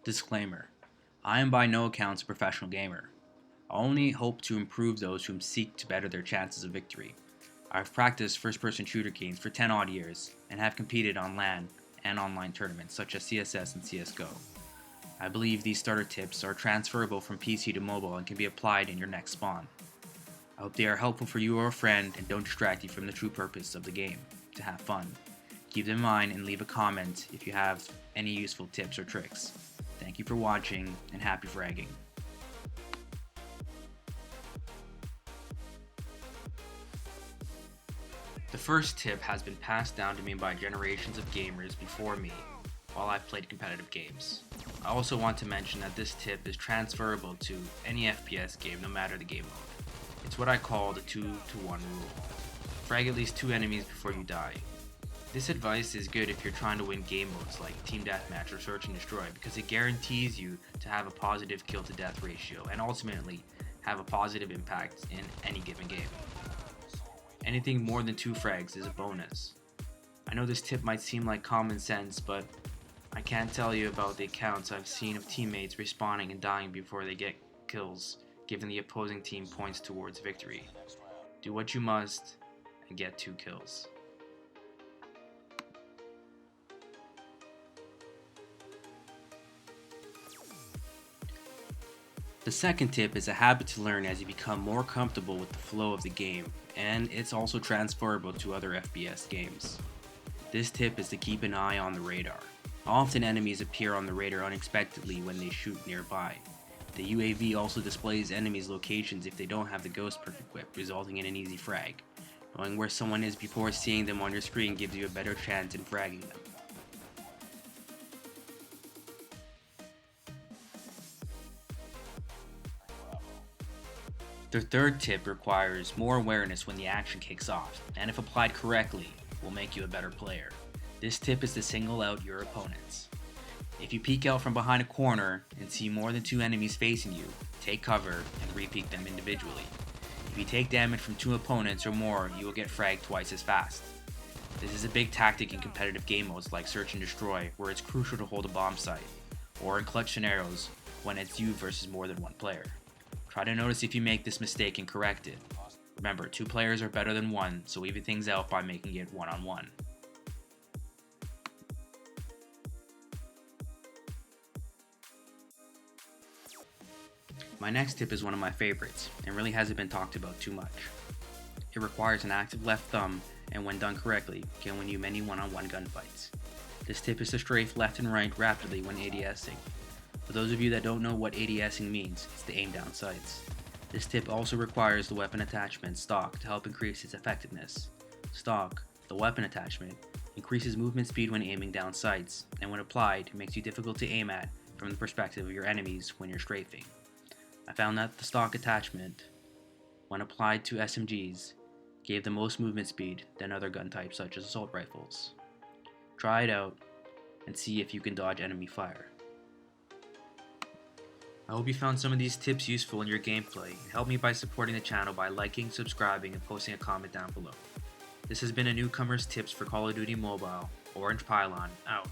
Disclaimer: I am by no accounts a professional gamer. I only hope to improve those who seek to better their chances of victory. I have practiced first-person shooter games for 10 odd years and have competed on LAN and online tournaments such as CSS and CSGO. I believe these starter tips are transferable from PC to mobile and can be applied in your next spawn. I hope they are helpful for you or a friend and don't distract you from the true purpose of the game, to have fun. Keep them in mind and leave a comment if you have any useful tips or tricks. Thank you for watching and happy fragging. The first tip has been passed down to me by generations of gamers before me while I've played competitive games. I also want to mention that this tip is transferable to any FPS game no matter the game mode. It's what I call the 2-to-1 rule. Frag at least 2 enemies before you die. This advice is good if you're trying to win game modes like Team Deathmatch or Search and Destroy because it guarantees you to have a positive kill to death ratio and ultimately have a positive impact in any given game. Anything more than 2 frags is a bonus. I know this tip might seem like common sense, but I can't tell you about the accounts I've seen of teammates respawning and dying before they get kills, giving the opposing team points towards victory. Do what you must and get 2 kills. The second tip is a habit to learn as you become more comfortable with the flow of the game, and it's also transferable to other FPS games. This tip is to keep an eye on the radar. Often enemies appear on the radar unexpectedly when they shoot nearby. The UAV also displays enemies' locations if they don't have the ghost perk equipped, resulting in an easy frag. Knowing where someone is before seeing them on your screen gives you a better chance in fragging them. The third tip requires more awareness when the action kicks off, and if applied correctly, will make you a better player. This tip is to single out your opponents. If you peek out from behind a corner and see more than 2 enemies facing you, take cover and re-peek them individually. If you take damage from 2 opponents or more, you will get fragged twice as fast. This is a big tactic in competitive game modes like Search and Destroy, where it's crucial to hold a bomb site, or in clutch scenarios when it's you versus more than 1 player. Try to notice if you make this mistake and correct it. Remember, 2 players are better than 1, so even things out by making it 1-on-1. My next tip is one of my favorites, and really hasn't been talked about too much. It requires an active left thumb, and when done correctly, can win you many one-on-one gunfights. This tip is to strafe left and right rapidly when ADSing. For those of you that don't know what ADSing means, it's to aim down sights. This tip also requires the weapon attachment stock to help increase its effectiveness. Stock, the weapon attachment, increases movement speed when aiming down sights, and when applied, it makes you difficult to aim at from the perspective of your enemies when you're strafing. I found that the stock attachment, when applied to SMGs, gave the most movement speed than other gun types such as assault rifles. Try it out and see if you can dodge enemy fire. I hope you found some of these tips useful in your gameplay. Help me by supporting the channel by liking, subscribing, and posting a comment down below. This has been a Newcomer's Tips for Call of Duty Mobile. Orange Pylon, out.